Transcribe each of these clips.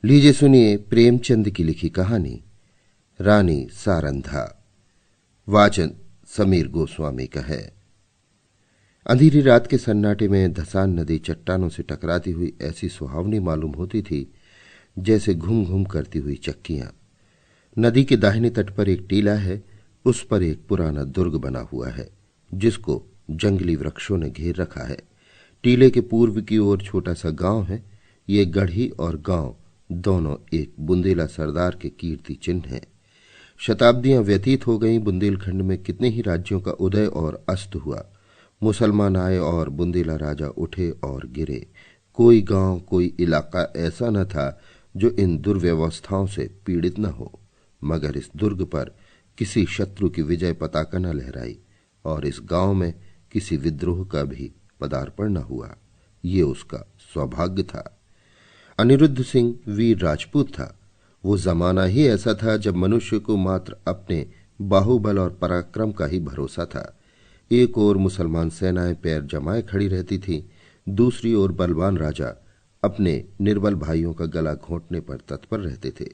लीजिए सुनिए प्रेमचंद की लिखी कहानी रानी सारंधा। वाचन समीर गोस्वामी का है। अंधेरी रात के सन्नाटे में धसान नदी चट्टानों से टकराती हुई ऐसी सुहावनी मालूम होती थी जैसे घूम घूम करती हुई चक्कियां। नदी के दाहिने तट पर एक टीला है, उस पर एक पुराना दुर्ग बना हुआ है जिसको जंगली वृक्षों ने घेर रखा है। टीले के पूर्व की ओर छोटा सा गांव है। ये गढ़ी और गांव दोनों एक बुंदेला सरदार के कीर्ति चिन्ह हैं। शताब्दियां व्यतीत हो गईं। बुंदेलखंड में कितने ही राज्यों का उदय और अस्त हुआ। मुसलमान आए और बुंदेला राजा उठे और गिरे। कोई गांव, कोई इलाका ऐसा न था जो इन दुर्व्यवस्थाओं से पीड़ित न हो, मगर इस दुर्ग पर किसी शत्रु की विजय पताका न लहराई और इस गांव में किसी विद्रोह का भी पदार्पण न हुआ। ये उसका सौभाग्य था। अनिरुद्ध सिंह वीर राजपूत था। वो जमाना ही ऐसा था जब मनुष्य को मात्र अपने बाहुबल और पराक्रम का ही भरोसा था। एक ओर मुसलमान सेनाएं पैर जमाए खड़ी रहती थीं, दूसरी ओर बलवान राजा अपने निर्बल भाइयों का गला घोंटने पर तत्पर रहते थे।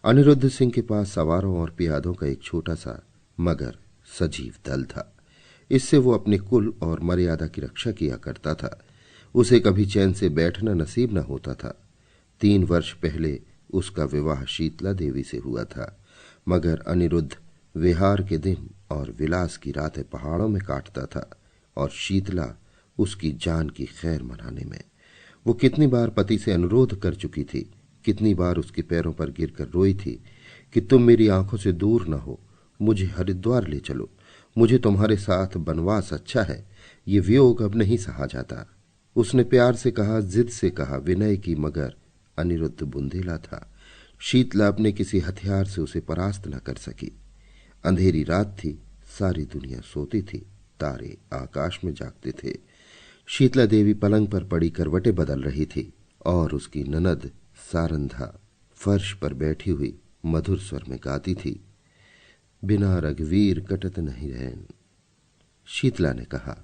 अनिरुद्ध सिंह के पास सवारों और पियादों का एक छोटा सा मगर सजीव दल था। इससे वो अपने कुल और मर्यादा की रक्षा किया करता था। उसे कभी चैन से बैठना नसीब न होता था। 3 वर्ष पहले उसका विवाह शीतला देवी से हुआ था, मगर अनिरुद्ध विहार के दिन और विलास की रातें पहाड़ों में काटता था और शीतला उसकी जान की खैर मनाने में। वो कितनी बार पति से अनुरोध कर चुकी थी, कितनी बार उसके पैरों पर गिरकर रोई थी कि तुम मेरी आंखों से दूर न हो, मुझे हरिद्वार ले चलो, मुझे तुम्हारे साथ बनवास अच्छा है, ये वियोग अब नहीं सहा जाता। उसने प्यार से कहा, जिद से कहा, विनय की, मगर अनिरुद्ध बुंदेला था। शीतला अपने किसी हथियार से उसे परास्त न कर सकी। अंधेरी रात थी, सारी दुनिया सोती थी, तारे आकाश में जागते थे। शीतला देवी पलंग पर पड़ी करवटें बदल रही थी और उसकी ननद सारंधा फर्श पर बैठी हुई मधुर स्वर में गाती थी, बिना रघुवीर कटत नहीं रहन। शीतला ने कहा,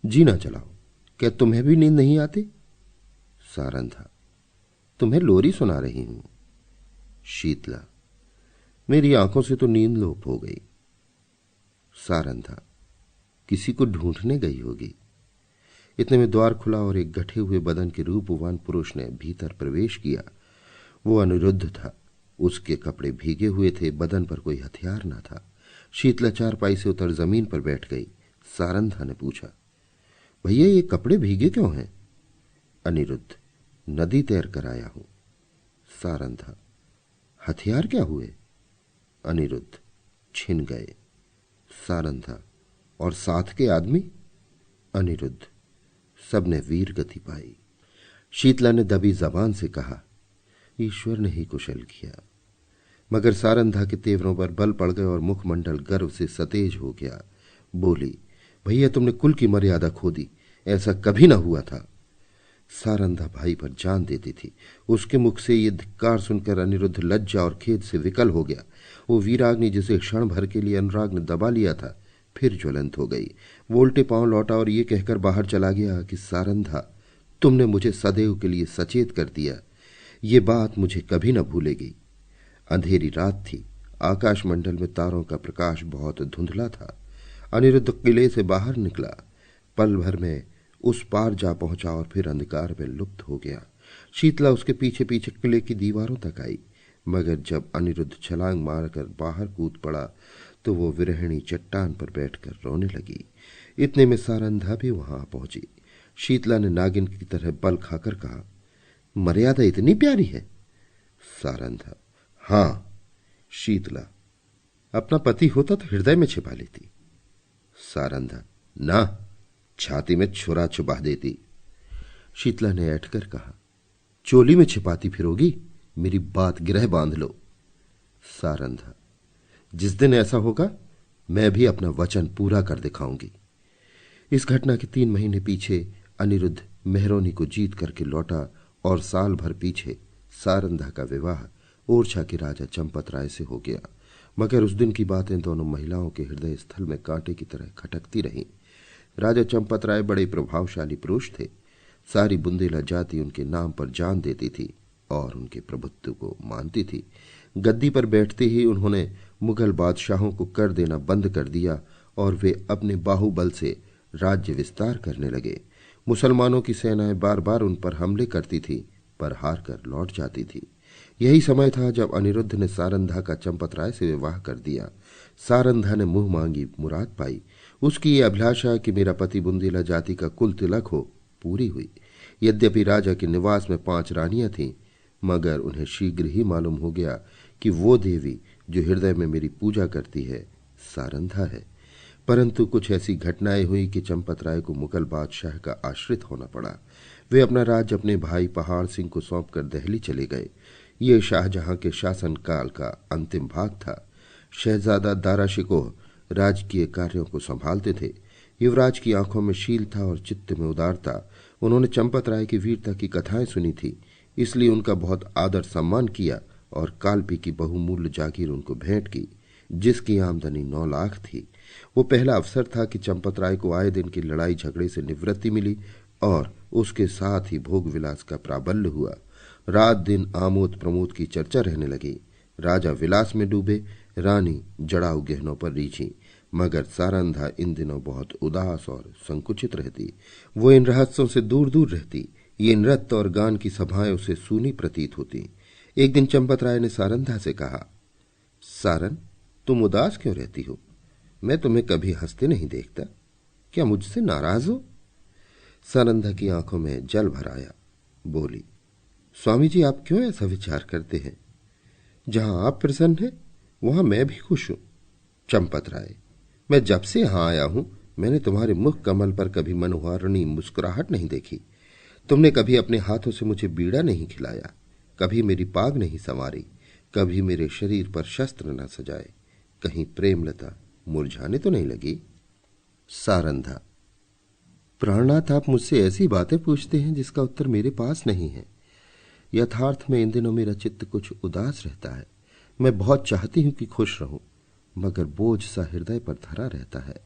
जीना चलाओ, क्या तुम्हें भी नींद नहीं आती? सारंधा, तुम्हें लोरी सुना रही हूं। शीतला, मेरी आंखों से तो नींद लोप हो गई। सारंधा, किसी को ढूंढने गई होगी। इतने में द्वार खुला और एक गठे हुए बदन के रूपवान पुरुष ने भीतर प्रवेश किया। वो अनिरुद्ध था। उसके कपड़े भीगे हुए थे, बदन पर कोई हथियार न था। शीतला चारपाई से उतर जमीन पर बैठ गई। सारंधा ने पूछा, भैया ये कपड़े भीगे क्यों हैं? अनिरुद्ध, नदी तैर कर आया हूं। सारंधा, हथियार क्या हुए? अनिरुद्ध, छिन गए। सारंधा, और साथ के आदमी? अनिरुद्ध, सबने वीर गति पाई। शीतला ने दबी जबान से कहा, ईश्वर ने ही कुशल किया। मगर सारंधा के तेवरों पर बल पड़ गए और मुखमंडल गर्व से सतेज हो गया। बोली, भैया तुमने कुल की मर्यादा खो दी, ऐसा कभी ना हुआ था। सारंधा भाई पर जान देती थी। उसके मुख से ये धिक्कार सुनकर अनिरुद्ध लज्जा और खेद से विकल हो गया। वो वीराग्नि जिसे क्षण भर के लिए अनुराग ने दबा लिया था, फिर ज्वलंत हो गई। वो उल्टे पांव लौटा और ये कहकर बाहर चला गया कि सारंधा, तुमने मुझे सदैव के लिए सचेत कर दिया। ये बात मुझे कभी न भूलेगी। अंधेरी रात थी। आकाश मंडल में तारों का प्रकाश बहुत धुंधला था। अनिरुद्ध किले से बाहर निकला, पल भर में उस पार जा पहुंचा और फिर अंधकार में लुप्त हो गया। शीतला उसके पीछे पीछे किले की दीवारों तक आई, मगर जब अनिरुद्ध छलांग मारकर बाहर कूद पड़ा तो वो विरहिणी चट्टान पर बैठकर रोने लगी। इतने में सारंधा भी वहां पहुंची। शीतला ने नागिन की तरह बल खाकर कहा, मर्यादा इतनी प्यारी है? सारंधा, हां। शीतला, अपना पति होता तो हृदय में छिपा लेती। सारंधा, ना, छाती में छुरा छुपा देती। शीतला ने ऐठकर कहा, चोली में छिपाती फिरोगी? मेरी बात गिरह बांध लो। सारंधा, जिस दिन ऐसा होगा मैं भी अपना वचन पूरा कर दिखाऊंगी। इस घटना के 3 महीने पीछे अनिरुद्ध मेहरौनी को जीत करके लौटा और साल भर पीछे सारंधा का विवाह ओरछा के राजा चंपत राय से हो गया। मगर उस दिन की बातें दोनों महिलाओं के हृदय स्थल में कांटे की तरह खटकती रहीं। राजा चंपत राय बड़े प्रभावशाली पुरुष थे। सारी बुंदेला जाति उनके नाम पर जान देती थी और उनके प्रभुत्व को मानती थी। गद्दी पर बैठते ही उन्होंने मुगल बादशाहों को कर देना बंद कर दिया और वे अपने बाहुबल से राज्य विस्तार करने लगे। मुसलमानों की सेनाएं बार बार उन पर हमले करती थी, पर हार कर लौट जाती थी। यही समय था जब अनिरुद्ध ने सारंधा का चंपतराय से विवाह कर दिया। सारंधा ने मुंह मांगी मुराद पाई। उसकी ये अभिलाषा कि मेरा पति बुंदेला जाति का कुल तिलक हो, पूरी हुई। यद्यपि राजा के निवास में 5 रानियां थीं, मगर उन्हें शीघ्र ही मालूम हो गया कि वो देवी जो हृदय में मेरी पूजा करती है सारंधा है। परंतु कुछ ऐसी घटनाएं हुई कि चंपतराय को मुगल बादशाह का आश्रित होना पड़ा। वे अपना राज्य अपने भाई पहाड़ सिंह को सौंपकर दिल्ली चले गए। ये शाहजहां के शासनकाल का अंतिम भाग था। शहजादा दारा शिकोह राजकीय कार्यों को संभालते थे। युवराज की आंखों में शील था और चित्त में उदारता। उन्होंने चंपतराय की वीरता की कथाएं सुनी थी, इसलिए उनका बहुत आदर सम्मान किया और कालपी की बहुमूल्य जागीर उनको भेंट की, जिसकी आमदनी 9 लाख थी। वो पहला अवसर था कि चंपतराय को आए दिन की लड़ाई झगड़े से निवृत्ति मिली और उसके साथ ही भोग विलास का प्राबल्य हुआ। रात दिन आमोद प्रमोद की चर्चा रहने लगी। राजा विलास में डूबे, रानी जड़ाऊ गहनों पर रीझी, मगर सारंधा इन दिनों बहुत उदास और संकुचित रहती। वो इन रहस्यों से दूर दूर रहती। ये नृत्य और गान की सभाएं उसे सूनी प्रतीत होती। एक दिन चंपतराय ने सारंधा से कहा, सारन, तुम उदास क्यों रहती हो? मैं तुम्हें कभी हंसते नहीं देखता। क्या मुझसे नाराज हो? सारंधा की आंखों में जल भर आया। बोली, स्वामी जी, आप क्यों ऐसा विचार करते हैं? जहां आप प्रसन्न हैं वहां मैं भी खुश हूं। चंपतराय, मैं जब से यहां आया हूं मैंने तुम्हारे मुख कमल पर कभी मनोहारिणी मुस्कुराहट नहीं देखी। तुमने कभी अपने हाथों से मुझे बीड़ा नहीं खिलाया, कभी मेरी पाग नहीं संवारी, कभी मेरे शरीर पर शस्त्र न सजाए। कहीं प्रेमलता मुरझाने तो नहीं लगी? सारंधा, प्राणनाथ, आप मुझसे ऐसी बातें पूछते हैं जिसका उत्तर मेरे पास नहीं है। यथार्थ में इन दिनों मेरा चित्त कुछ उदास रहता है। मैं बहुत चाहती हूं कि खुश रहूं, मगर बोझ सा हृदय पर धरा रहता है।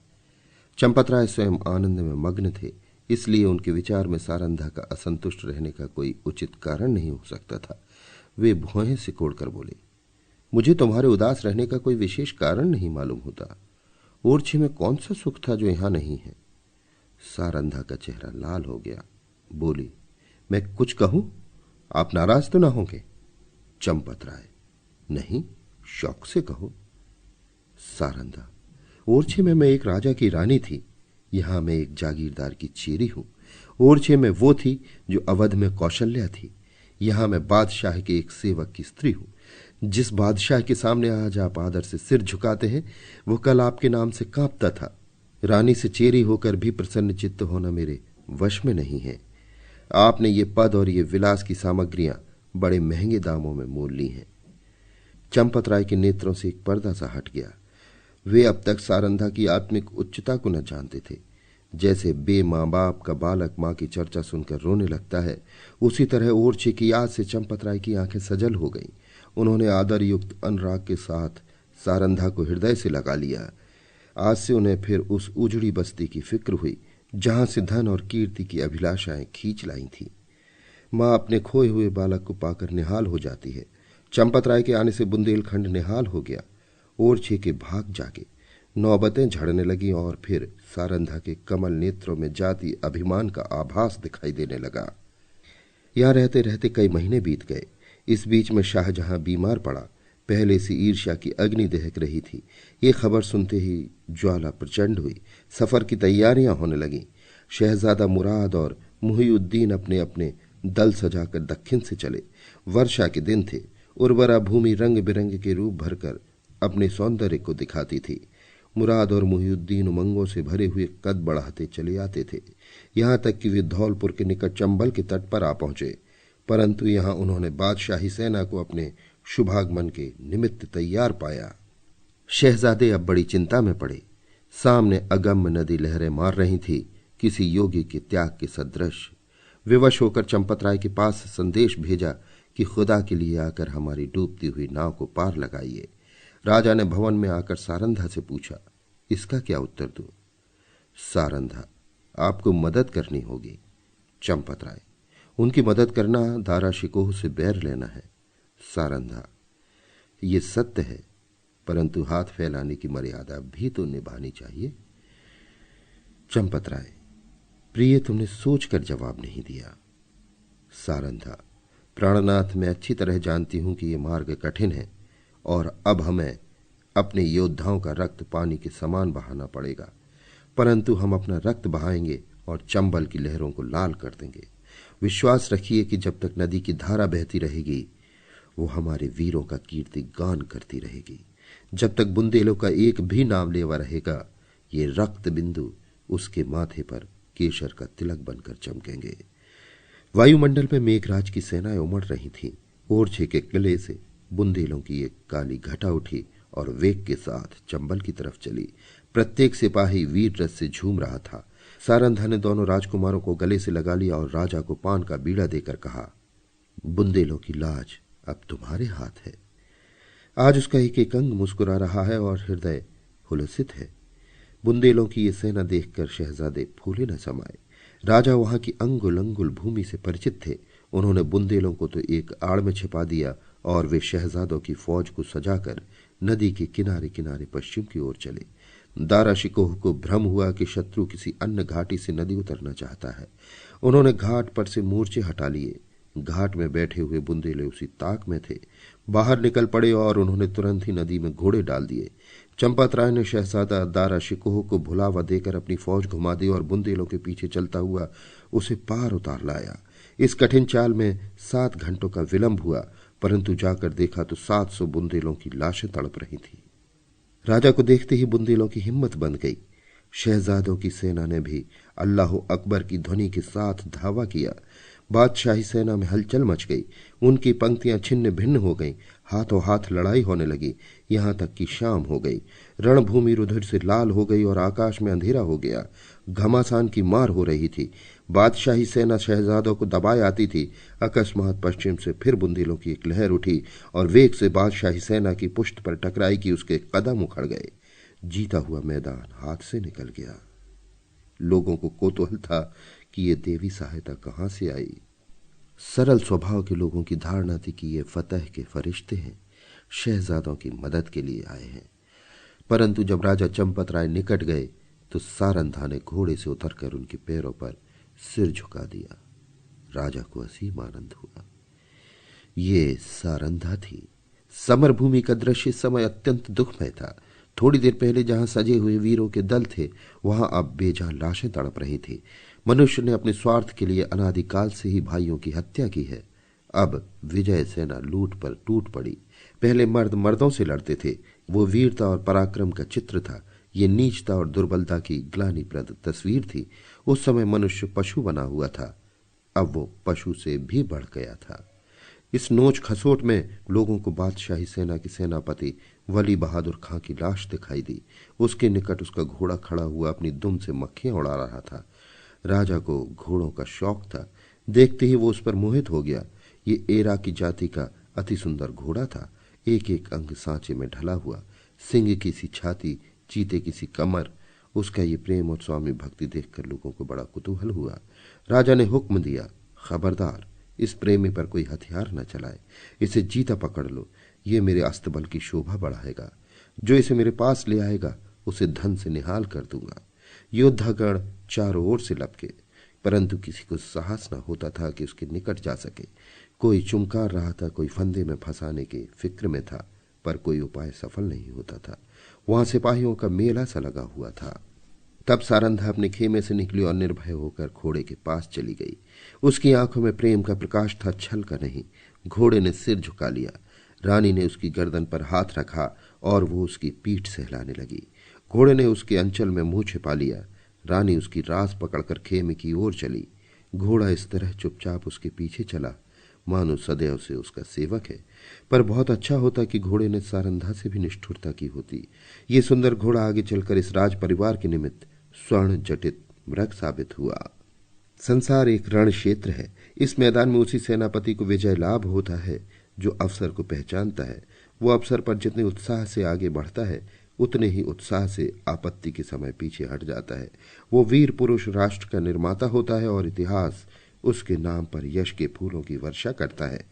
चंपतराय स्वयं आनंद में मग्न थे, इसलिए उनके विचार में सारंधा का असंतुष्ट रहने का कोई उचित कारण नहीं हो सकता था। वे भौहें सिकोड़कर बोले, मुझे तुम्हारे उदास रहने का कोई विशेष कारण नहीं मालूम होता। ओरछी में कौन सा सुख था जो यहां नहीं है? सारंधा का चेहरा लाल हो गया। बोली, मैं कुछ कहूं? आप नाराज तो ना होंगे? चंपतराय, नहीं, शौक से कहो। सारंधा, ओरछे में मैं एक राजा की रानी थी, यहां मैं एक जागीरदार की चेरी हूं। ओरछे में वो थी जो अवध में कौशल्या थी, यहां मैं बादशाह के एक सेवक की स्त्री हूं। जिस बादशाह के सामने आज आप आदर से सिर झुकाते हैं वो कल आपके नाम से कांपता था। रानी से चेरी होकर भी प्रसन्न चित्त होना मेरे वश में नहीं है। आपने ये पद और ये विलास की सामग्रियां बड़े महंगे दामों में मोल ली हैं। चंपतराय के नेत्रों से एक पर्दा सा हट गया। वे अब तक सारंधा की आत्मिक उच्चता को न जानते थे। जैसे बे मां बाप का बालक मां की चर्चा सुनकर रोने लगता है, उसी तरह ओरछे की याद से चंपतराय की आंखें सजल हो गईं। उन्होंने आदर युक्त अनुराग के साथ सारंधा को हृदय से लगा लिया। आज से उन्हें फिर उस उजड़ी बस्ती की फिक्र हुई जहां से धन और कीर्ति की अभिलाषाएं खींच लाई थीं। मां अपने खोए हुए बालक को पाकर निहाल हो जाती है। चंपतराय के आने से बुंदेलखंड निहाल हो गया। ओरछे के भाग जागे, नौबतें झड़ने लगी और फिर सारंधा के कमल नेत्रों में जाति अभिमान का आभास दिखाई देने लगा। यहां रहते रहते कई महीने बीत गए। इस बीच में शाहजहां बीमार पड़ा। पहले से ईर्ष्या की अग्नि दहक रही थी। ये खबर सुनते ही ज्वाला प्रचंड हुई। सफर की तैयारियां होने लगीं। शहजादा मुराद और मुहिउद्दीन अपने अपने दल सजाकर दक्षिण से चले। वर्षा के दिन थे। उर्वरा भूमि रंग बिरंग के रूप भरकर अपने सौंदर्य को दिखाती थी। मुराद और मुहिउद्दीन उमंगों से भरे हुए कद बढ़ाते चले आते थे, यहां तक कि वे धौलपुर के निकट चंबल के तट पर आ पहुंचे। परंतु यहां उन्होंने बादशाही सेना को अपने शुभागमन के निमित्त तैयार पाया। शहजादे अब बड़ी चिंता में पड़े। सामने अगम्य नदी लहरें मार रही थी, किसी योगी के त्याग के सदृश। विवश होकर चंपतराय के पास संदेश भेजा कि खुदा के लिए आकर हमारी डूबती हुई नाव को पार लगाइए। राजा ने भवन में आकर सारंधा से पूछा, इसका क्या उत्तर दूं? सारंधा, आपको मदद करनी होगी। चंपतराय, उनकी मदद करना दारा शिकोह से बैर लेना है। सारंधा, ये सत्य है, परंतु हाथ फैलाने की मर्यादा भी तो निभानी चाहिए। चंपतराय, प्रिय, तुमने सोचकर जवाब नहीं दिया। सारंधा, प्राणनाथ, मैं अच्छी तरह जानती हूं कि यह मार्ग कठिन है और अब हमें अपने योद्धाओं का रक्त पानी के समान बहाना पड़ेगा, परंतु हम अपना रक्त बहाएंगे और चंबल की लहरों को लाल कर देंगे। विश्वास रखिए कि जब तक नदी की धारा बहती रहेगी वो हमारे वीरों का कीर्ति गान करती रहेगी। जब तक बुंदेलों का एक भी नाम लेवा रहेगा, ये रक्त बिंदु उसके माथे पर केशर का तिलक बनकर चमकेंगे। वायुमंडल में मेघराज की सेनाएं उमड़ रही थीं। ओरछे के किले से बुंदेलों की एक काली घटा उठी और वेग के साथ चंबल की तरफ चली। प्रत्येक सिपाही वीर रस से झूम रहा था। सारंधा ने दोनों राजकुमारों को गले से लगा लिया और राजा को पान का बीड़ा देकर कहा, बुंदेलों की लाज अब तुम्हारे हाथ है। आज उसका एक एक अंग मुस्कुरा रहा है और हृदय हुलसित है। बुंदेलों की ये सेना देखकर शहजादे फूले न समाये। राजा वहां की अंगुल अंगुल भूमि से परिचित थे। उन्होंने बुंदेलों को तो एक आड़ में छिपा दिया और वे शहजादों की फौज को सजाकर नदी के किनारे किनारे पश्चिम की ओर चले। दारा शिकोह को भ्रम हुआ कि शत्रु किसी अन्य घाटी से नदी उतरना चाहता है। उन्होंने घाट पर से मोर्चे हटा लिए। घाट में बैठे हुए बुंदेले उसी ताक में थे। बाहर निकल पड़े और उन्होंने तुरंत ही नदी में घोड़े डाल दिए। चंपतराय ने शहजादा दारा शिकोह को भुलावा देकर अपनी फौज घुमा दी और बुंदेलों के पीछे चलता हुआ उसे पार उतार लाया। इस कठिन चाल में 7 घंटों का विलंब हुआ, परंतु जाकर देखा तो 700 बुंदेलों की लाशें तड़प रही थी। राजा को देखते ही बुंदेलों की हिम्मत बंध गई। शहजादों की सेना ने भी अल्लाह अकबर की ध्वनि के साथ धावा किया। बादशाही सेना में हलचल मच गई। उनकी पंक्तियां छिन्न भिन्न हो गईं। हाथों हाथ लड़ाई होने लगी, यहां तक कि शाम हो गई। रणभूमि रुधिर से लाल हो गई और आकाश में अंधेरा हो गया। घमासान की मार हो रही थी। बादशाही सेना शहजादों को दबाए आती थी। अकस्मात पश्चिम से फिर बुंदेलों की एक लहर उठी और वेग से बादशाही सेना की पुष्ट पर टकराई कि उसके कदम उखड़ गए। जीता हुआ मैदान हाथ से निकल गया। लोगों को कौतूहल था कि ये देवी सहायता कहां से आई। सरल स्वभाव के लोगों की धारणा थी कि ये फतह के फरिश्ते हैं, शहजादों की मदद के लिए आए हैं। परंतु जब राजा चंपतराय निकट गए तो सारंधा ने घोड़े से उतरकर उनके पैरों पर सिर झुका दिया। राजा को असीम आनंद हुआ। ये सारंधा थी। समरभूमि का दृश्य इस समय अत्यंत दुखमय था। थोड़ी देर पहले जहां सजे हुए वीरों के दल थे, वहां अब बेजान लाशें तड़प रही थी। मनुष्य ने अपने स्वार्थ के लिए अनादिकाल से ही भाइयों की हत्या की है। अब विजय सेना लूट पर टूट पड़ी। पहले मर्द मर्दों से लड़ते थे, वो वीरता और पराक्रम का चित्र था। ये नीचता और दुर्बलता की ग्लानिप्रद तस्वीर थी। उस समय मनुष्य पशु बना हुआ था, अब वो पशु से भी बढ़ गया था। इस नोच खसोट में लोगों को बादशाही सेना के सेनापति वली बहादुर खां की लाश दिखाई दी। उसके निकट उसका घोड़ा खड़ा हुआ अपनी दुम से मक्खियां उड़ा रहा था। राजा को घोड़ों का शौक था। देखते ही वो उस पर मोहित हो गया। ये एरा की जाति का अति सुंदर घोड़ा था। एक एक अंग सांचे में ढला हुआ, सिंह की सी छाती, चीते की सी कमर। उसका ये प्रेम और स्वामी भक्ति देखकर लोगों को बड़ा कुतूहल हुआ। राजा ने हुक्म दिया, खबरदार, इस प्रेमी पर कोई हथियार न चलाए। इसे जीता पकड़ लो। ये मेरे अस्तबल की शोभा बढ़ाएगा। जो इसे मेरे पास ले आएगा उसे धन से निहाल कर दूंगा। योद्धागण चारों ओर से लपके, परंतु किसी को साहस न होता था कि उसके निकट जा सके। कोई चुमकार रहा था, कोई फंदे में फंसाने के फिक्र में था, पर कोई उपाय सफल नहीं होता था। वहां सिपाहियों का मेला सा लगा हुआ था। तब सारंधा अपने खेमे से निकली और निर्भय होकर घोड़े के पास चली गई। उसकी आंखों में प्रेम का प्रकाश था, छल का नहीं। घोड़े ने सिर झुका लिया। रानी ने उसकी गर्दन पर हाथ रखा और वो उसकी पीठ सहलाने लगी। घोड़े ने उसके अंचल में मुंह छिपा लिया। रानी उसकी रास पकड़कर खेमे की ओर चली। घोड़ा इस तरह चुपचाप उसके पीछे चला मानो सदैव से उसका सेवक है। पर बहुत अच्छा होता कि घोड़े ने सारंधा से भी निष्ठुरता की होती। ये सुंदर घोड़ा आगे चलकर इस राज परिवार के निमित्त स्वर्ण जटित मृग साबित हुआ। संसार एक रण क्षेत्र है। इस मैदान में उसी सेनापति को विजय लाभ होता है जो अवसर को पहचानता है। वो अवसर पर जितने उत्साह से आगे बढ़ता है, उतने ही उत्साह से आपत्ति के समय पीछे हट जाता है। वो वीर पुरुष राष्ट्र का निर्माता होता है और इतिहास उसके नाम पर यश के फूलों की वर्षा करता है।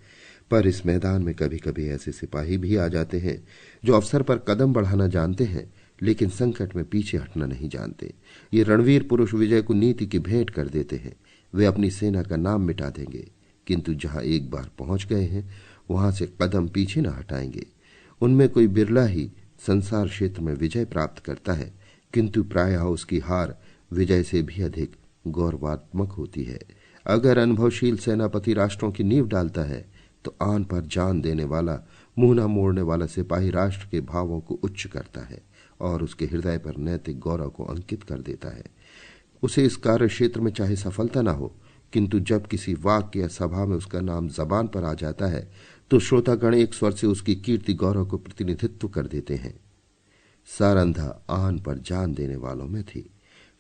पर इस मैदान में कभी कभी ऐसे सिपाही भी आ जाते हैं जो अवसर पर कदम बढ़ाना जानते हैं, लेकिन संकट में पीछे हटना नहीं जानते। ये रणवीर पुरुष विजय को नीति की भेंट कर देते हैं। वे अपनी सेना का नाम मिटा देंगे, किंतु जहां एक बार पहुंच गए हैं वहां से कदम पीछे न हटाएंगे। उनमें कोई बिरला ही संसार क्षेत्र में विजय प्राप्त करता है, किंतु प्रायः उसकी हार विजय से भी अधिक गौरवात्मक होती है। अगर अनुभवशील सेनापति राष्ट्रों की नींव डालता है तो आन पर जान देने वाला, मुंह न मोड़ने वाला सिपाही राष्ट्र के भावों को उच्च करता है और उसके हृदय पर नैतिक गौरव को अंकित कर देता है। उसे इस कार्य क्षेत्र में चाहे सफलता न हो, किंतु जब किसी वाक्य या सभा में उसका नाम जबान पर आ जाता है तो श्रोतागण एक स्वर से उसकी कीर्ति गौरव को प्रतिनिधित्व कर देते हैं। सारंधा आन पर जान देने वालों में थी।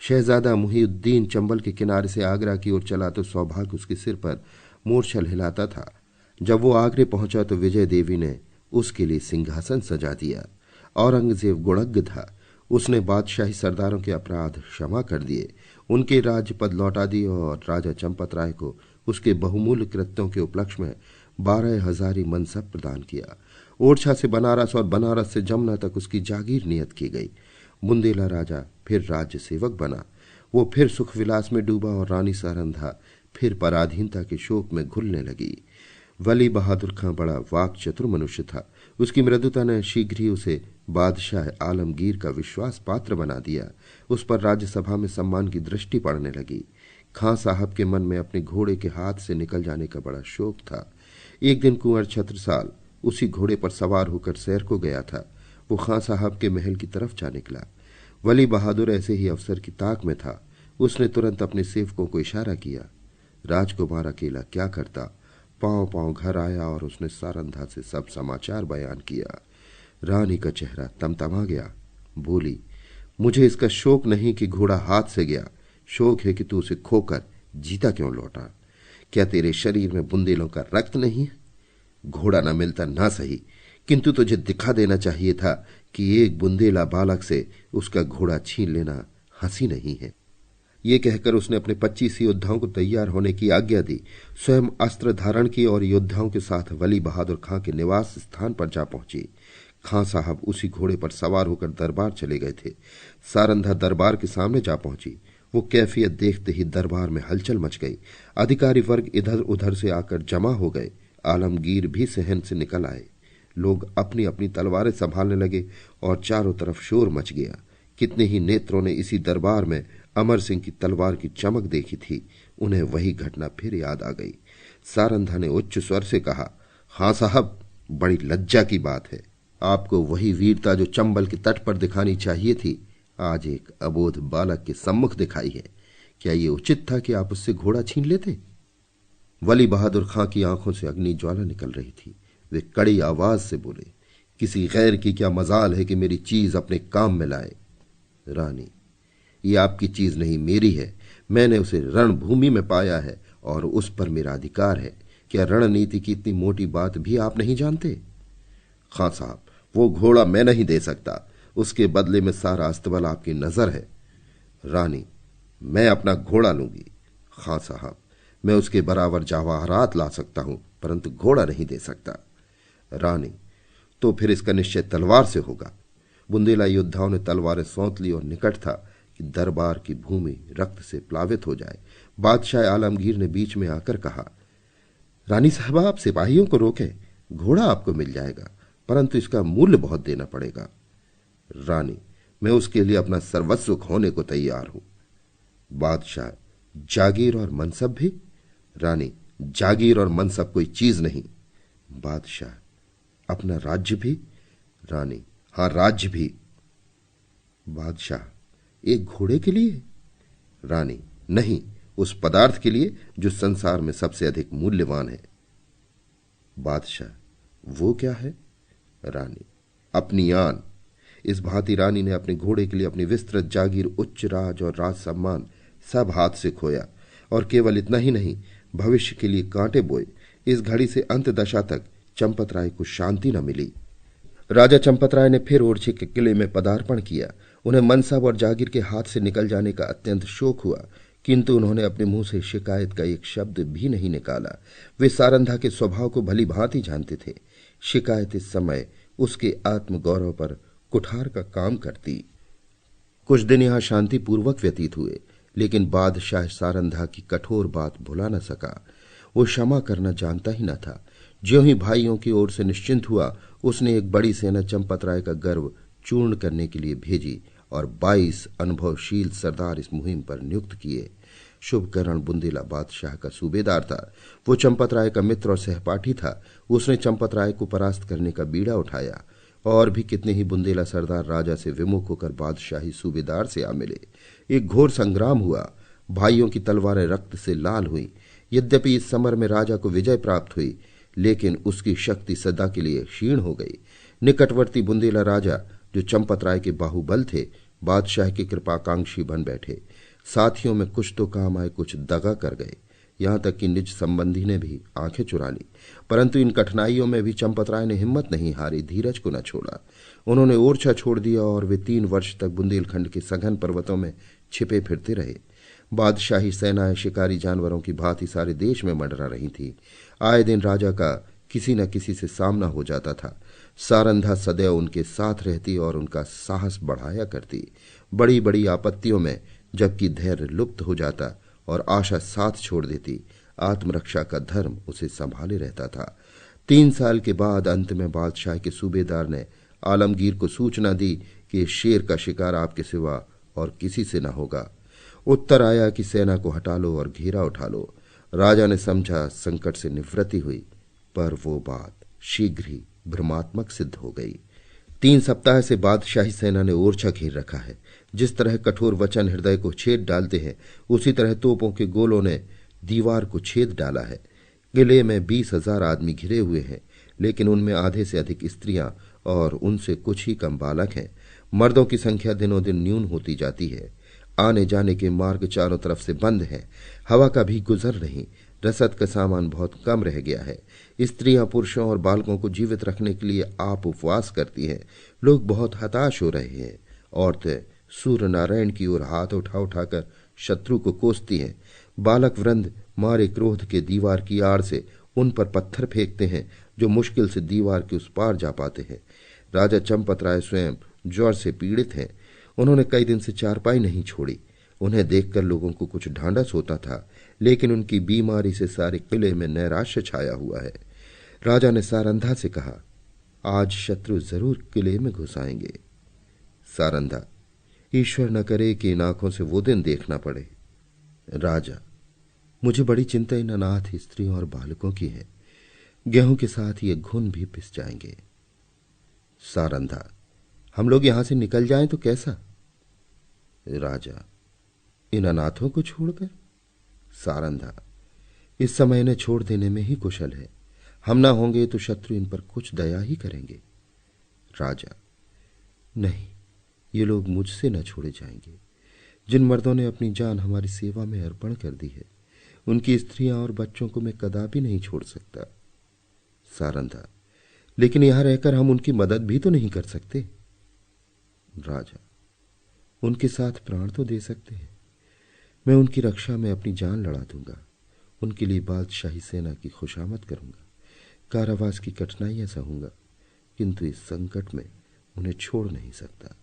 शहजादा मुहिउद्दीन चंबल के किनारे से आगरा की ओर चला तो सौभाग्य उसके सिर पर मूर्छल हिलाता था। जब वो आगरे पहुंचा तो विजय देवी ने उसके लिए सिंहासन सजा दिया। औरंगजेब गुणज्ञ था। उसने बादशाही सरदारों के अपराध क्षमा कर दिए, उनके राज्य पद लौटा दिए और राजा चंपत राय को उसके बहुमूल्य कृत्यों के उपलक्ष्य में 12,000 मनसब प्रदान किया। ओरछा से बनारस और बनारस से जमुना तक उसकी जागीर नियत की गई। बुंदेला राजा फिर राज्य सेवक बना। वो फिर सुख विलास में डूबा और रानी सारंधा फिर पराधीनता के शोक में घुलने लगी। वली बहादुर खां बड़ा वाक चतुर मनुष्य था। उसकी मृदुता ने शीघ्र ही उसे बादशाह आलमगीर का विश्वास पात्र बना दिया। उस पर राज्यसभा में सम्मान की दृष्टि पड़ने लगी। खां साहब के मन में अपने घोड़े के हाथ से निकल जाने का बड़ा शोक था। एक दिन कुंवर छत्रसाल उसी घोड़े पर सवार होकर सैर को गया था। वो खां साहब के महल की तरफ जा निकला। वली बहादुर ऐसे ही अफसर की ताक में था। उसने तुरंत अपने सेवकों को इशारा किया। राजकुमार अकेला क्या करता? पांव पांव घर आया और उसने सारंधा से सब समाचार बयान किया। रानी का चेहरा तमतमा गया। बोली, मुझे इसका शोक नहीं कि घोड़ा हाथ से गया, शोक है कि तू उसे खोकर जीता क्यों लौटा। क्या तेरे शरीर में बुंदेलों का रक्त नहीं है? घोड़ा न मिलता ना सही, किंतु तुझे दिखा देना चाहिए था कि एक बुंदेला बालक से उसका घोड़ा छीन लेना हंसी नहीं है। ये कहकर उसने अपने 25 योद्धाओं को तैयार होने की आज्ञा दी। स्वयं अस्त्र धारण की और योद्धाओं के साथ वली बहादुर खां के निवास स्थान पर जा पहुंची। खां साहब उसी घोड़े पर सवार होकर दरबार चले गए थे। सारंधा दरबार के सामने जा पहुंची। वो कैफियत देखते ही दरबार में हलचल मच गई। अधिकारी वर्ग इधर उधर से आकर जमा हो गए। आलमगीर भी सहन से निकल आए। लोग अपनी अपनी तलवारें संभालने लगे और चारों तरफ शोर मच गया। कितने ही नेत्रों ने इसी दरबार में अमर सिंह की तलवार की चमक देखी थी। उन्हें वही घटना फिर याद आ गई। सारंधा ने उच्च स्वर से कहा, हाँ साहब, बड़ी लज्जा की बात है। आपको वही वीरता जो चंबल के तट पर दिखानी चाहिए थी, आज एक अबोध बालक के सम्मुख दिखाई है। क्या ये उचित था कि आप उससे घोड़ा छीन लेते? वली बहादुर खां की आंखों से अग्नि ज्वाला निकल रही थी। वे कड़ी आवाज से बोले, किसी गैर की क्या मजाल है कि मेरी चीज अपने काम में लाए। रानी, ये आपकी चीज नहीं, मेरी है। मैंने उसे रणभूमि में पाया है और उस पर मेरा अधिकार है। क्या रणनीति की इतनी मोटी बात भी आप नहीं जानते? खां साहब, वो घोड़ा मैं नहीं दे सकता। उसके बदले में सारा अस्तबल आपकी नजर है। रानी, मैं अपना घोड़ा लूंगी। खां साहब, मैं उसके बराबर जवाहरात ला सकता हूं, परंतु घोड़ा नहीं दे सकता। रानी, तो फिर इसका निश्चय तलवार से होगा। बुंदेला योद्धाओं ने तलवारें सौंत ली और निकट था कि दरबार की भूमि रक्त से प्लावित हो जाए। बादशाह आलमगीर ने बीच में आकर कहा, रानी साहबा, आप सिपाहियों को रोकें, घोड़ा आपको मिल जाएगा, परंतु इसका मूल्य बहुत देना पड़ेगा। रानी, मैं उसके लिए अपना सर्वस्व खोने को तैयार हूं। बादशाह, जागीर और मनसब भी? रानी, जागीर और मनसब कोई चीज नहीं। बादशाह, अपना राज्य भी? रानी, हां, राज्य भी। बादशाह, एक घोड़े के लिए? रानी, नहीं, उस पदार्थ के लिए जो संसार में सबसे अधिक मूल्यवान है। बादशाह, वो क्या है? रानी, अपनी आन। इस भांति रानी ने अपने घोड़े के लिए अपनी विस्तृत जागीर, उच्च राज और राज सम्मान सब हाथ से खोया। और केवल इतना ही नहीं, भविष्य के लिए कांटे बोए। इस घड़ी से अंत दशा तक चंपत राय को शांति न मिली। राजा चंपत राय ने फिर ओरछे के किले में पदार्पण किया। उन्हें मनसब और जागीर के हाथ से निकल जाने का अत्यंत शोक हुआ, किंतु उन्होंने अपने मुंह से शिकायत का एक शब्द भी नहीं निकाला। वे सारंधा के स्वभाव को भली भांति जानते थे। शिकायत इस समय उसके आत्मगौरव पर कुठार का काम करती। कुछ दिन यहां शांतिपूर्वक व्यतीत हुए, लेकिन बादशाह सारंधा की कठोर बात भुला न सका। वो क्षमा करना जानता ही न था। ज्यों ही भाइयों की ओर से निश्चिंत हुआ, उसने एक बड़ी सेना चंपतराय का गर्व चूर्ण करने के लिए भेजी और 22 अनुभवशील सरदार इस मुहिम पर नियुक्त किए। शुभकरण बुंदेला बादशाह का सूबेदार था। वो चंपतराय का मित्र और सहपाठी था। उसने चंपतराय को परास्त करने का बीड़ा उठाया। और भी कितने ही बुंदेला सरदार राजा से विमुख होकर बादशाही सूबेदार से आ मिले। एक घोर संग्राम हुआ। भाइयों की तलवारें रक्त से लाल हुई। यद्यपि इस समर में राजा को विजय प्राप्त हुई, लेकिन उसकी शक्ति सदा के लिए क्षीण हो गई। निकटवर्ती बुंदेला राजा, जो चंपतराय के बाहुबल थे, बादशाह की कृपाकांक्षी बन बैठे। साथियों में कुछ तो काम आए, कुछ दगा कर गए। यहां तक कि निज संबंधी ने भी आंखें चुरा ली। परंतु इन कठिनाइयों में भी चंपतराय ने हिम्मत नहीं हारी, धीरज को न छोड़ा। उन्होंने ओरछा छोड़ दिया और वे 3 वर्ष तक बुंदेलखंड के सघन पर्वतों में छिपे फिरते रहे। बादशाही सेनाएं शिकारी जानवरों की भांति सारे देश में मंडरा रही थी। आए दिन राजा का किसी न किसी से सामना हो जाता था। सारंधा सदैव उनके साथ रहती और उनका साहस बढ़ाया करती। बड़ी बड़ी आपत्तियों में जबकि धैर्य लुप्त हो जाता और आशा साथ छोड़ देती, आत्मरक्षा का धर्म उसे संभाले रहता था। 3 साल के बाद अंत में बादशाह के सूबेदार ने आलमगीर को सूचना दी कि शेर का शिकार आपके सिवा और किसी से न होगा। उत्तर आया कि सेना को हटा लो और घेरा उठा लो। राजा ने समझा संकट से निवृत्ति हुई, पर वो बात शीघ्र ही भ्रमात्मक सिद्ध हो गई। 3 सप्ताह से बादशाही सेना ने ओरछा घेर रखा है। जिस तरह कठोर वचन हृदय को छेद डालते हैं, उसी तरह तोपों के गोलों ने दीवार को छेद डाला है। किले में 20,000 आदमी घिरे हुए हैं, लेकिन उनमें आधे से अधिक स्त्रियां और उनसे कुछ ही कम बालक हैं। मर्दों की संख्या दिनों दिन न्यून होती जाती है। आने जाने के मार्ग चारों तरफ से बंद हैं। हवा का भी गुजर नहीं। रसद का सामान बहुत कम रह गया है। स्त्रियां पुरुषों और बालकों को जीवित रखने के लिए आप उपवास करती हैं। लोग बहुत हताश हो रहे हैं। औरतें सूर्य नारायण की ओर हाथ उठा उठाकर शत्रु को कोसती हैं। बालक वृंद मारे क्रोध के दीवार की आड़ से उन पर पत्थर फेंकते हैं, जो मुश्किल से दीवार के उस पार जा पाते हैं। राजा चंपतराय स्वयं ज्वर से पीड़ित हैं। उन्होंने कई दिन से चारपाई नहीं छोड़ी। उन्हें देखकर लोगों को कुछ ढांढस होता था, लेकिन उनकी बीमारी से सारे किले में नैराश्य छाया हुआ है। राजा ने सारंधा से कहा, आज शत्रु जरूर किले में घुस आएंगे। सारंधा, ईश्वर न करे कि इन आंखों से वो दिन देखना पड़े। राजा, मुझे बड़ी चिंता इन अनाथ स्त्रियों और बालकों की है। गेहूं के साथ ये घुन भी पिस जाएंगे। सारंधा, हम लोग यहां से निकल जाएं तो कैसा? राजा, इन अनाथों को छोड़कर? सारंधा, इस समय इन्हें छोड़ देने में ही कुशल है। हम ना होंगे तो शत्रु इन पर कुछ दया ही करेंगे। राजा, नहीं, ये लोग मुझसे न छोड़े जाएंगे। जिन मर्दों ने अपनी जान हमारी सेवा में अर्पण कर दी है, उनकी स्त्रियां और बच्चों को मैं कदापि नहीं छोड़ सकता। सारंधा, लेकिन यहां रहकर हम उनकी मदद भी तो नहीं कर सकते। राजा, उनके साथ प्राण तो दे सकते हैं। मैं उनकी रक्षा में अपनी जान लड़ा दूंगा। उनके लिए बादशाही सेना की खुशामद करूंगा। कारावास की कठिनाइयां सहूंगा, किंतु इस संकट में उन्हें छोड़ नहीं सकता।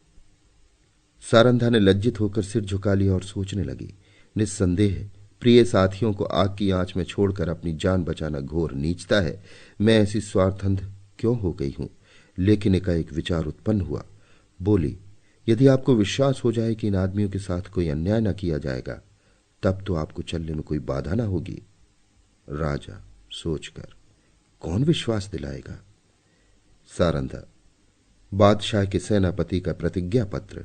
सारंधा ने लज्जित होकर सिर झुका लिया और सोचने लगी। निस्संदेह प्रिय साथियों को आग की आंच में छोड़कर अपनी जान बचाना घोर नीचता है। मैं ऐसी स्वार्थंध क्यों हो गई हूं? लेकिन एकाएक विचार उत्पन्न हुआ। बोली, यदि आपको विश्वास हो जाए कि इन आदमियों के साथ कोई अन्याय न किया जाएगा, तब तो आपको चलने में कोई बाधा न होगी। राजा सोचकर, कौन विश्वास दिलाएगा? सारंधा, बादशाह के सेनापति का प्रतिज्ञा पत्र।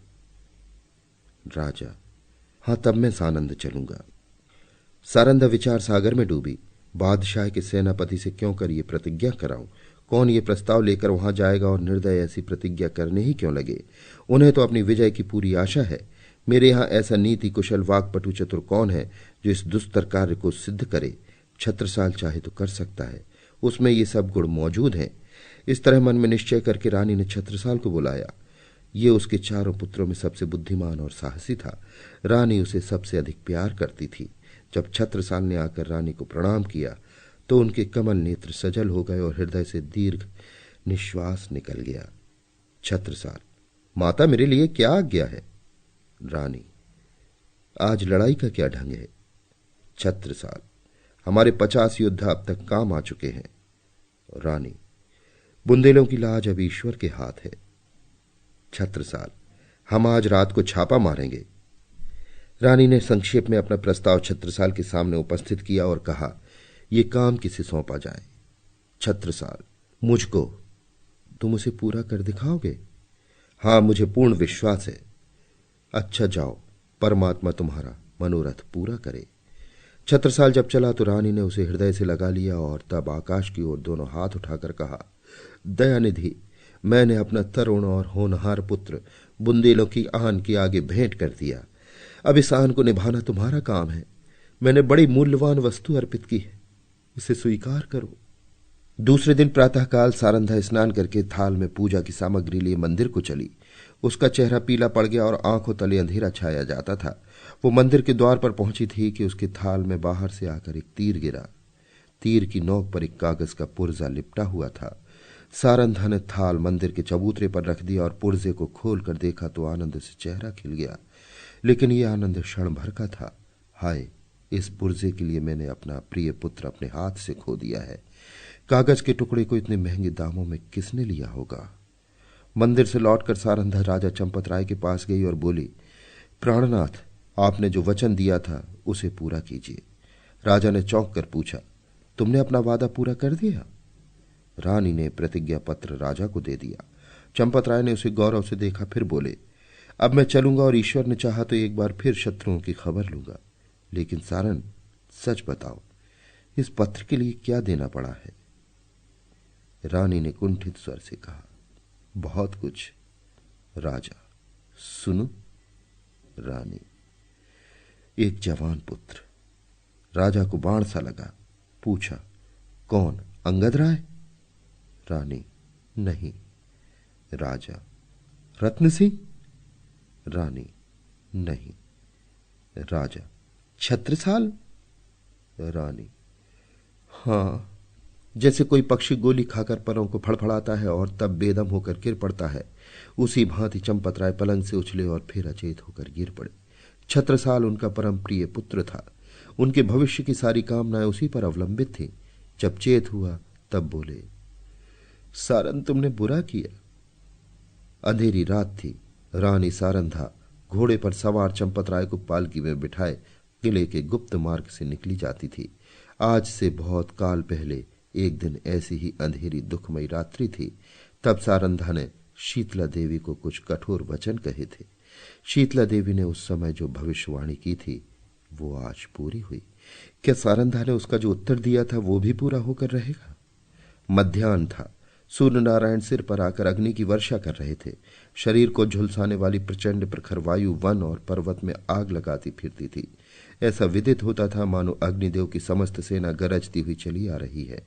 राजा, हां, तब मैं सानंद चलूंगा। सारंधा विचार सागर में डूबी। बादशाह के सेनापति से क्यों कर ये प्रतिज्ञा कराऊं? कौन ये प्रस्ताव लेकर वहां जाएगा और निर्दय ऐसी प्रतिज्ञा करने ही क्यों लगे? उन्हें तो अपनी विजय की पूरी आशा है। मेरे यहां ऐसा नीति कुशल वाकपटु चतुर कौन है जो इस दुस्तर कार्य को सिद्ध करे? छत्रसाल चाहे तो कर सकता है, उसमें ये सब गुण मौजूद हैं। इस तरह मन में निश्चय करके रानी ने छत्रसाल को बुलाया। ये उसके चारों पुत्रों में सबसे बुद्धिमान और साहसी था। रानी उसे सबसे अधिक प्यार करती थी। जब छत्रसाल ने आकर रानी को प्रणाम किया तो उनके कमल नेत्र सजल हो गए और हृदय से दीर्घ निश्वास निकल गया। छत्रसाल, माता मेरे लिए क्या आज्ञा है? रानी, आज लड़ाई का क्या ढंग है? छत्रसाल, हमारे 50 योद्धा अब तक काम आ चुके हैं। रानी, बुंदेलों की लाज अब ईश्वर के हाथ है। छत्रसाल, हम आज रात को छापा मारेंगे। रानी ने संक्षेप में अपना प्रस्ताव छत्रसाल के सामने उपस्थित किया और कहा, यह काम किसे सौंपा जाए? छत्रसाल, मुझको। तुम उसे पूरा कर दिखाओगे? हां, मुझे पूर्ण विश्वास है। अच्छा जाओ, परमात्मा तुम्हारा मनोरथ पूरा करे। छत्रसाल जब चला तो रानी ने उसे हृदय से लगा लिया और तब आकाश की ओर दोनों हाथ उठाकर कहा, दयानिधि, मैंने अपना तरुण और होनहार पुत्र बुंदेलों की आन के आगे भेंट कर दिया। अब इस आन को निभाना तुम्हारा काम है। मैंने बड़ी मूल्यवान वस्तु अर्पित की है, इसे स्वीकार करो। दूसरे दिन प्रातःकाल सारंधा स्नान करके थाल में पूजा की सामग्री लिए मंदिर को चली। उसका चेहरा पीला पड़ गया और आंखों तले अंधेरा छाया जाता था। वो मंदिर के द्वार पर पहुंची थी कि उसके थाल में बाहर से आकर एक तीर गिरा। तीर की नोक पर एक कागज का पुर्जा लिपटा हुआ था। सारंधा ने थाल मंदिर के चबूतरे पर रख दिया और पुर्जे को खोलकर देखा तो आनंद से चेहरा खिल गया। लेकिन यह आनंद क्षण भर का था। हाय, इस पुर्जे के लिए मैंने अपना प्रिय पुत्र अपने हाथ से खो दिया है। कागज के टुकड़े को इतने महंगे दामों में किसने लिया होगा? मंदिर से लौटकर सारंधा राजा चंपत राय के पास गई और बोली, प्राणनाथ, आपने जो वचन दिया था उसे पूरा कीजिए। राजा ने चौंक कर पूछा, तुमने अपना वादा पूरा कर दिया? रानी ने प्रतिज्ञा पत्र राजा को दे दिया। चंपत राय ने उसे गौरव से देखा, फिर बोले, अब मैं चलूंगा और ईश्वर ने चाहा तो एक बार फिर शत्रुओं की खबर लूंगा। लेकिन सारन, सच बताओ, इस पत्र के लिए क्या देना पड़ा है? रानी ने कुंठित स्वर से कहा, बहुत कुछ। राजा, सुनो। रानी, एक जवान पुत्र। राजा को बाण सा लगा, पूछा, कौन? अंगद राय? रानी, नहीं। राजा, रत्न सिंह? रानी, नहीं। राजा, छत्रसाल? रानी, हां, जैसे कोई पक्षी गोली खाकर परों को फड़फड़ाता है और तब बेदम होकर गिर पड़ता है, उसी भांति चंपत राय पलंग से उछले और फिर अचेत होकर गिर पड़े। छत्रसाल उनका परम प्रिय पुत्र था। उनके भविष्य की सारी कामनाएं उसी पर अवलंबित थी। जब चेत हुआ तब बोले, सारन, तुमने बुरा किया। अंधेरी रात थी। रानी सारंधा घोड़े पर सवार चंपत राय को पालकी में बिठाए किले के गुप्त मार्ग से निकली जाती थी। आज से बहुत काल पहले एक दिन ऐसी ही अंधेरी दुखमयी रात्रि थी। तब सारंधा ने शीतला देवी को कुछ कठोर वचन कहे थे। शीतला देवी ने उस समय जो भविष्यवाणी की थी वो आज पूरी हुई। क्या सारंधा ने उसका जो उत्तर दिया था वो भी पूरा होकर रहेगा? मध्याह्न था। सूर्य नारायण सिर पर आकर अग्नि की वर्षा कर रहे थे। शरीर को झुलसाने वाली प्रचंड प्रखर वायु वन और पर्वत में आग लगाती फिरती थी। ऐसा विदित होता था मानो अग्निदेव की समस्त सेना गरजती हुई चली आ रही है।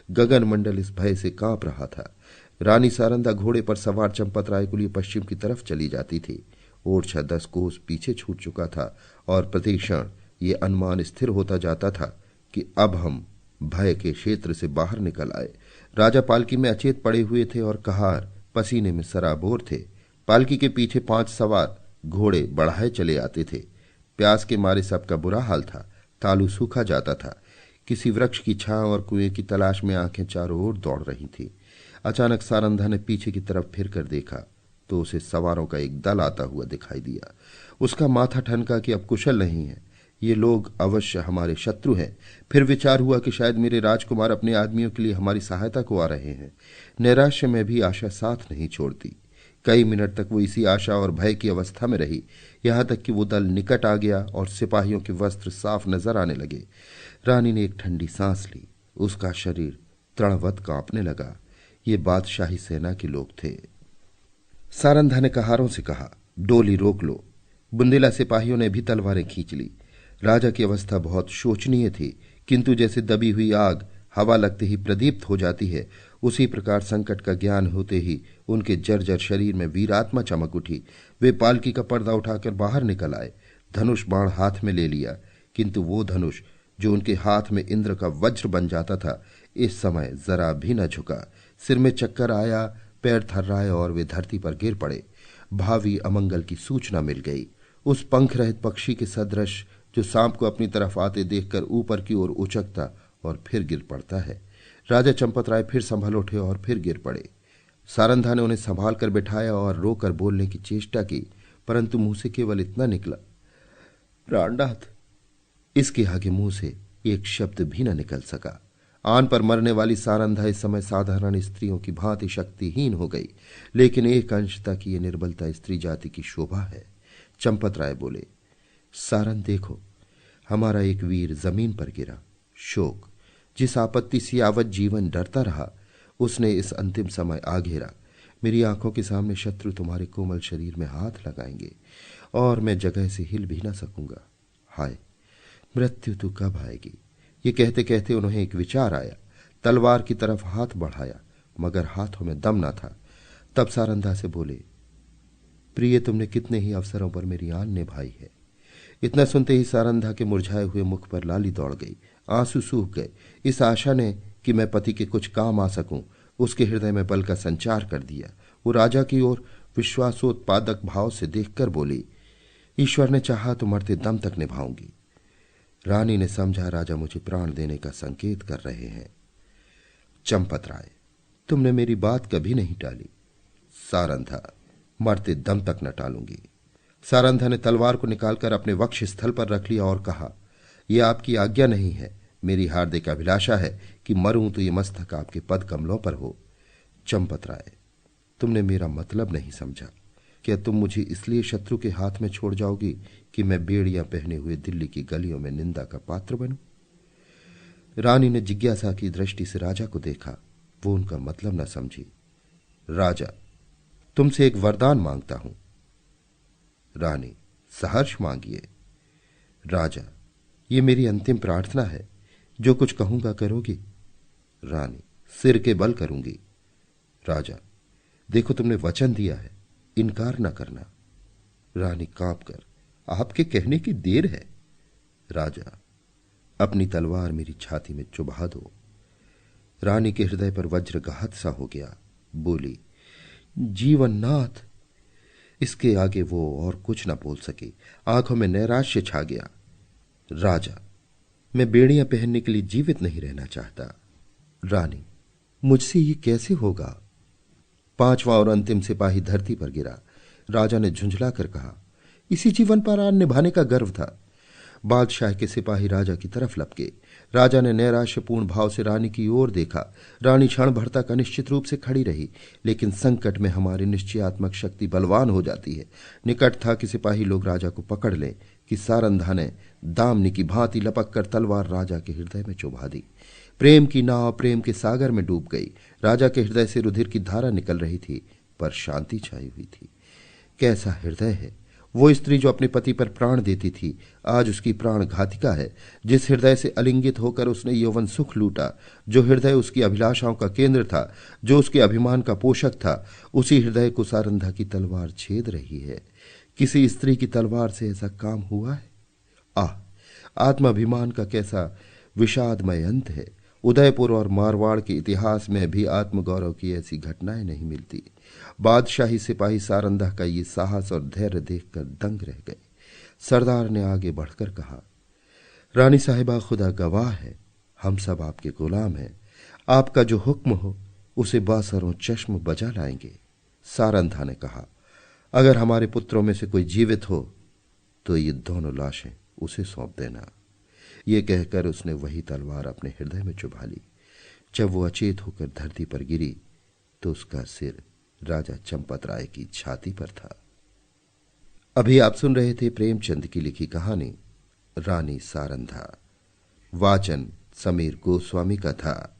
गगन मंडल इस भय से कांप रहा था। रानी सारंधा घोड़े पर सवार चंपत राय के लिए पश्चिम की तरफ चली जाती थी। ओरछा 10 कोस पीछे छूट चुका था और प्रतिक्षण ये अनुमान स्थिर होता जाता था कि अब हम भय के क्षेत्र से बाहर निकल आए। राजा पालकी में अचेत पड़े हुए थे और कहार पसीने में सराबोर थे। पालकी के पीछे 5 सवार घोड़े बढ़ाए चले आते थे। प्यास के मारे सबका बुरा हाल था। तालू सूखा जाता था। किसी वृक्ष की छांव और कुएं की तलाश में आंखें चारों ओर दौड़ रही थी। अचानक सारंधा ने पीछे की तरफ फिर कर देखा तो उसे सवारों का एक दल आता हुआ दिखाई दिया। उसका माथा ठनका कि अब कुशल नहीं है, ये लोग अवश्य हमारे शत्रु हैं। फिर विचार हुआ कि शायद मेरे राजकुमार अपने आदमियों के लिए हमारी सहायता को आ रहे हैं। नैराश्य में भी आशा साथ नहीं छोड़ती। कई मिनट तक वो इसी आशा और भय की अवस्था में रही, यहां तक कि वो दल निकट आ गया और सिपाहियों के वस्त्र साफ नजर आने लगे। रानी ने एक ठंडी सांस ली। उसका शरीर तृणवत कांपने लगा। ये बादशाही सेना के लोग थे। सारंधा ने कहारों से कहा, डोली रोक लो। बुंदेला सिपाहियों ने भी तलवारें खींच ली। राजा की अवस्था बहुत शोचनीय थी, किंतु जैसे दबी हुई आग हवा लगते ही प्रदीप्त हो जाती है, उसी प्रकार संकट का ज्ञान होते ही उनके जर्जर शरीर में वीरात्मा चमक उठी। वे पालकी का पर्दा उठाकर बाहर निकल आए, धनुष बाण हाथ में ले लिया, किंतु वो धनुष जो उनके हाथ में इंद्र का वज्र बन जाता था, इस समय जरा भी न झुका। सिर में चक्कर आया, पैर थर्राए और वे धरती पर गिर पड़े। भावी अमंगल की सूचना मिल गई। उस पंख रहित पक्षी के सदृश जो सांप को अपनी तरफ आते देखकर ऊपर की ओर उचकता और फिर गिर पड़ता है। राजा चंपतराय फिर संभल उठे और फिर गिर पड़े। सारंधा ने उन्हें संभाल कर बिठाया और रोकर बोलने की चेष्टा की, परंतु मुंह से केवल इतना निकला, प्राणनाथ। इसके आगे मुंह से एक शब्द भी न निकल सका। आन पर मरने वाली सारंधा इस समय साधारण स्त्रियों की भांति शक्तिहीन हो गई, लेकिन एक अंश तक ये निर्बलता स्त्री जाति की शोभा है। चंपतराय बोले, सारंग देखो, हमारा एक वीर जमीन पर गिरा। शोक, जिस आपत्ति से यावत जीवन डरता रहा, उसने इस अंतिम समय आ घेरा। मेरी आंखों के सामने शत्रु तुम्हारे कोमल शरीर में हाथ लगाएंगे और मैं जगह से हिल भी न सकूंगा। हाय, मृत्यु तो कब आएगी? ये कहते कहते उन्हें एक विचार आया। तलवार की तरफ हाथ बढ़ाया, मगर हाथों में दम न था। तब सारंधा से बोले, प्रिय, तुमने कितने ही अवसरों पर मेरी आन निभाई है। इतना सुनते ही सारंधा के मुरझाए हुए मुख पर लाली दौड़ गई, आंसू सूख गए। इस आशा ने कि मैं पति के कुछ काम आ सकूं, उसके हृदय में बल का संचार कर दिया। वो राजा की ओर विश्वासोत्पादक भाव से देखकर बोली, ईश्वर ने चाहा तो मरते दम तक निभाऊंगी। रानी ने समझा राजा मुझे प्राण देने का संकेत कर रहे हैं। चंपतराय, तुमने मेरी बात कभी नहीं टाली। सारंधा, मरते दम तक न टालूंगी। सारंधा ने तलवार को निकालकर अपने वक्ष स्थल पर रख लिया और कहा, यह आपकी आज्ञा नहीं है। मेरी हार्दिक अभिलाषा है कि मरूं तो ये मस्तक आपके पद कमलों पर हो। चंपतराय, तुमने मेरा मतलब नहीं समझा। क्या तुम मुझे इसलिए शत्रु के हाथ में छोड़ जाओगी कि मैं बेड़ियां पहने हुए दिल्ली की गलियों में निंदा का पात्र बनूं? रानी ने जिज्ञासा की दृष्टि से राजा को देखा। वो उनका मतलब न समझी। राजा, तुमसे एक वरदान मांगता हूं। रानी, सहर्ष मांगिए। राजा, ये मेरी अंतिम प्रार्थना है। जो कुछ कहूंगा करोगी? रानी, सिर के बल करूंगी। राजा, देखो, तुमने वचन दिया है, इनकार न करना। रानी कांप कर, आपके कहने की देर है। राजा, अपनी तलवार मेरी छाती में चुभा दो। रानी के हृदय पर वज्रघात सा हो गया। बोली, जीवननाथ। इसके आगे वो और कुछ न बोल सकी। आंखों में नैराश्य छा गया। राजा, मैं बेड़ियां पहनने के लिए जीवित नहीं रहना चाहता। रानी, मुझसे ये कैसे होगा? पांचवा और अंतिम सिपाही धरती पर गिरा। राजा ने झुंझला कर कहा, इसी जीवन पर आन निभाने का गर्व था। बादशाह के सिपाही राजा की तरफ लपके। राजा ने नैराश्यपूर्ण भाव से रानी की ओर देखा। रानी क्षण भर तक अनिश्चित रूप से खड़ी रही, लेकिन संकट में हमारी निश्चयात्मक शक्ति बलवान हो जाती है। निकट था कि सिपाही लोग राजा को पकड़ लें कि सारंधा ने दामनी की भांति लपक कर तलवार राजा के हृदय में चुभा दी। प्रेम की नाव प्रेम के सागर में डूब गई। राजा के हृदय से रुधिर की धारा निकल रही थी, पर शांति छाई हुई थी। कैसा हृदय है! वो स्त्री जो अपने पति पर प्राण देती थी, आज उसकी प्राण घातिका है। जिस हृदय से अलिंगित होकर उसने यौवन सुख लूटा, जो हृदय उसकी अभिलाषाओं का केंद्र था, जो उसके अभिमान का पोषक था, उसी हृदय को सारंधा की तलवार छेद रही है। किसी स्त्री की तलवार से ऐसा काम हुआ है? आह, आत्माभिमान का कैसा विषादमय अंत है! उदयपुर और मारवाड़ के इतिहास में भी आत्मगौरव की ऐसी घटनाएं नहीं मिलती। बादशाही सिपाही सारंधा का ये साहस और धैर्य देखकर दंग रह गए। सरदार ने आगे बढ़कर कहा, रानी साहिबा, खुदा गवाह है, हम सब आपके गुलाम हैं। आपका जो हुक्म हो उसे बासरों चश्म बजा लाएंगे। सारंधा ने कहा, अगर हमारे पुत्रों में से कोई जीवित हो तो ये दोनों लाशें उसे सौंप देना। ये कहकर उसने वही तलवार अपने हृदय में चुभा ली। जब वो अचेत होकर धरती पर गिरी तो उसका सिर राजा चंपतराय की छाती पर था। अभी आप सुन रहे थे प्रेमचंद की लिखी कहानी रानी सारंधा। वाचन समीर गोस्वामी का था।